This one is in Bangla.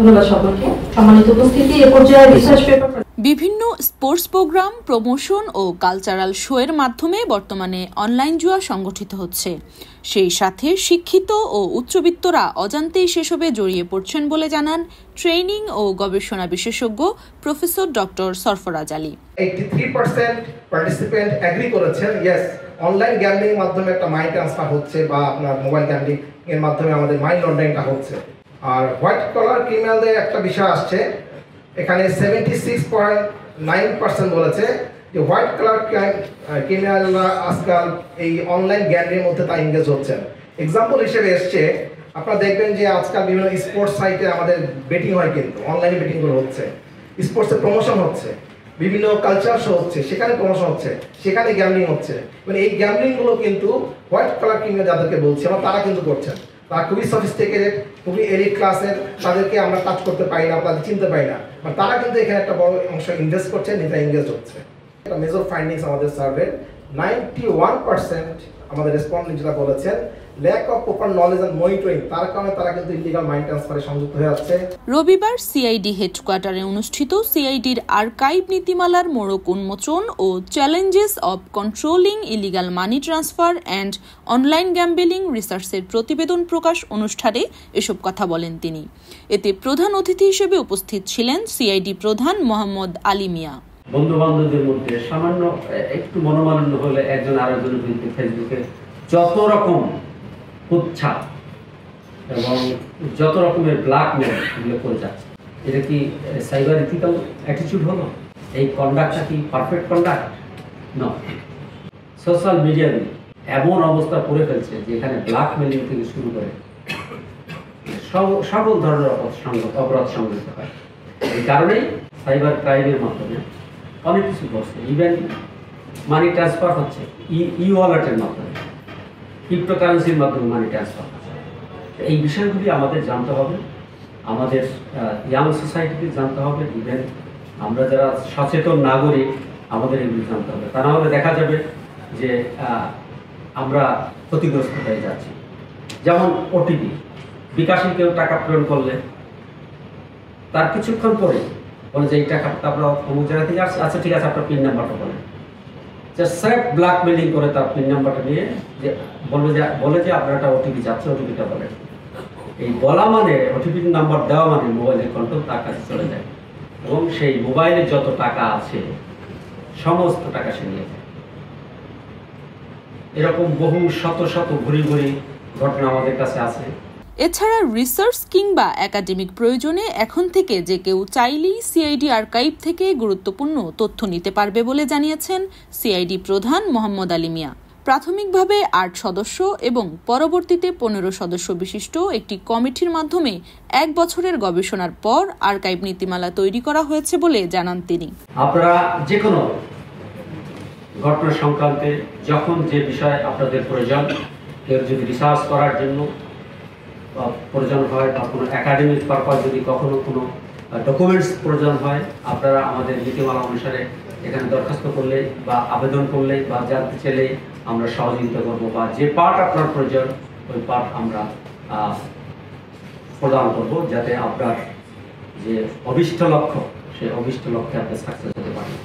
ধন্যবাদ সকলকে। সম্মানিত উপস্থিতি, এ পর্যায়ে রিসার্চ পেপার বিভিন্ন স্পোর্টস প্রোগ্রাম, প্রমোশন ও কালচারাল শোয়ের মাধ্যমে বর্তমানে অনলাইন জুয়া সংগঠিত হচ্ছে। সেই সাথে শিক্ষিত ও উচ্চবিত্তরা অজান্তেই সেসবে জড়িয়ে পড়ছেন বলে জানান ট্রেনিং ও গবেষণা বিশেষজ্ঞ professor doctor Sarfaraz Ali. 83% participant agree করেছেন, ইয়েস, অনলাইন গ্যাম্বলিং এর মাধ্যমে একটা মানি ট্রান্সফার হচ্ছে বা আপনার মোবাইল গ্যাম্বলিং এর মাধ্যমে আমাদের মানি লন্ডারিংটা হচ্ছে। আর হোয়াইট কলার ক্রিমিনালদের একটা বিষয় আসছে, এখানে 76.9% বলেছে যে হোয়াইট কালার ক্রিমিনালরা আজকাল এই অনলাইন গ্যাম্বলিংয়ের মধ্যে তা এনগেজ হচ্ছেন। এক্সাম্পল হিসেবে এসছে, আপনারা দেখবেন যে আজকাল বিভিন্ন স্পোর্টস সাইটে আমাদের বেটিং হয়, কিন্তু অনলাইনে বেটিংগুলো হচ্ছে, স্পোর্টসের প্রমোশন হচ্ছে, বিভিন্ন কালচার শো হচ্ছে, সেখানে প্রমোশন হচ্ছে, সেখানে গ্যাম্বলিং হচ্ছে। মানে এই গ্যাম্বলিংগুলো কিন্তু হোয়াইট কালার ক্রিমিনাল যাদেরকে বলছি আমরা, তারা কিন্তু করছেন। তারা খুবই সফিস্টিকেটেড, খুবই এলিট ক্লাসের, তাদেরকে আমরা টাচ করতে পারি না, তাদের চিনতে পারি না, বাট তারা কিন্তু এখানে একটা বড় অংশ ইনভেস্ট করছে, নিজেরা এনগেজ হচ্ছে। একটা মেজর ফাইন্ডিংস আমাদের সার্ভে, 91% আমাদের রেসপন্ডেন্ট যেটা বলেছেন, lack of proper knowledge and monitoring, তার কারণে তারা কিন্তু ইলিগাল মানি ট্রান্সফারে সংযুক্ত হয়ে যাচ্ছে। রবিবার সিআইডি হেডকোয়ার্টারে অনুষ্ঠিত সিআইডির আর্কাইভ নীতিমালার মোড়ক উন্মোচন ও challenges of controlling illegal money transfer and online gambling রিসার্চের প্রতিবেদন প্রকাশ অনুষ্ঠানে এসব কথা বলেন তিনি। এতে প্রধান অতিথি হিসেবে উপস্থিত ছিলেন সিআইডি প্রধান মোহাম্মদ আলী মিয়া। বন্ধু বান্ধবদের মধ্যে সামান্য একটু মনোমালিন্য হলে একজন আরেকজনের বিরুদ্ধে ফেসবুকে যত রকম উচ্ছাপ এবং যত রকমের ব্ল্যাকমেল এগুলো করে যাচ্ছে, এটা কি সাইবার ইথিক্যাল অ্যাটিটিউড হলো? এই কন্ডাক্টটা কি পারফেক্ট কন্ডাক্ট? না। সোশ্যাল মিডিয়ায় এমন অবস্থা করে ফেলছে যে এখানে ব্ল্যাকমেলিং থেকে শুরু করে সকল ধরনের অপরাধ সংঘটিত হয়। এই কারণেই সাইবার ক্রাইমের মাধ্যমে অনেক কিছু করছে, ইভেন মানি ট্রান্সফার হচ্ছে ই ওয়ালেটের মাধ্যমে, ক্রিপ্টোকারেন্সির মাধ্যমে মানি ট্রান্সফার হচ্ছে। এই বিষয়গুলি আমাদের জানতে হবে, আমাদের ইয়াং সোসাইটিকে জানতে হবে, ইভেন আমরা যারা সচেতন নাগরিক আমাদের এগুলি জানতে হবে। তা না হলে দেখা যাবে যে আমরা ক্ষতিগ্রস্ত হয়ে যাচ্ছি। যেমন ওটিপি, বিকাশে কেউ টাকা প্রেরণ করলে তার কিছুক্ষণ পরে বলে যে এই টাকাটা আপনার অমুক জায়গা থেকে আসছে, আচ্ছা ঠিক আছে আপনার পিন নাম্বারটা বলেন। সেফ ব্ল্যাকমেলিং করে তার পিন নাম্বারটা নিয়ে যে বলে যে আপনার একটা ওটিপি যাচ্ছে, ওটিপিটা বলেন। এই বলা মানে, ওটিপি নাম্বার দেওয়া মানে মোবাইলের কন্ট্রোল তার কাছে চলে যায় এবং সেই মোবাইলে যত টাকা আছে সমস্ত টাকা সে নিয়ে যায়। এরকম বহু শত শত ঘুরি ঘুরি ঘটনা আমাদের কাছে আছে। এছাড়া রিসার্চ কিংবা একাডেমিক প্রয়োজনে এখন থেকে যে কেউ চাইলেই সিআইডি আর্কাইভ থেকে গুরুত্বপূর্ণ তথ্য নিতে পারবে বলে জানিয়েছেন সিআইডি প্রধান মোহাম্মদ আলী মিয়া। প্রাথমিকভাবে 8 সদস্য এবং পরবর্তীতে 15 সদস্য বিশিষ্ট একটি কমিটির মাধ্যমে 1 বছরের গবেষণার পর আর্কাইভ নীতিমালা তৈরি করা হয়েছে বলে জানান তিনি। আপনারা যে কোনো ঘটনা সংক্রান্তে যখন যে বিষয় আপনাদের প্রয়োজন, কেউ যদি রিসার্চ করার জন্য প্রয়োজন হয় বা কোনো একাডেমিক পারপাস যদি কখনো কোনো ডকুমেন্টস প্রয়োজন হয়, আপনারা আমাদের নীতিমালা অনুসারে এখানে দরখাস্ত করলে বা আবেদন করলে বা জানতে চাইলে আমরা সহযোগিতা করবো, বা যে পার্ট আপনার প্রয়োজন ওই পার্ট আমরা প্রদান করব, যাতে আপনার যে অভিষ্ট লক্ষ্য সেই অভিষ্ট লক্ষ্যে আপনি সাকসেস হতে পারেন।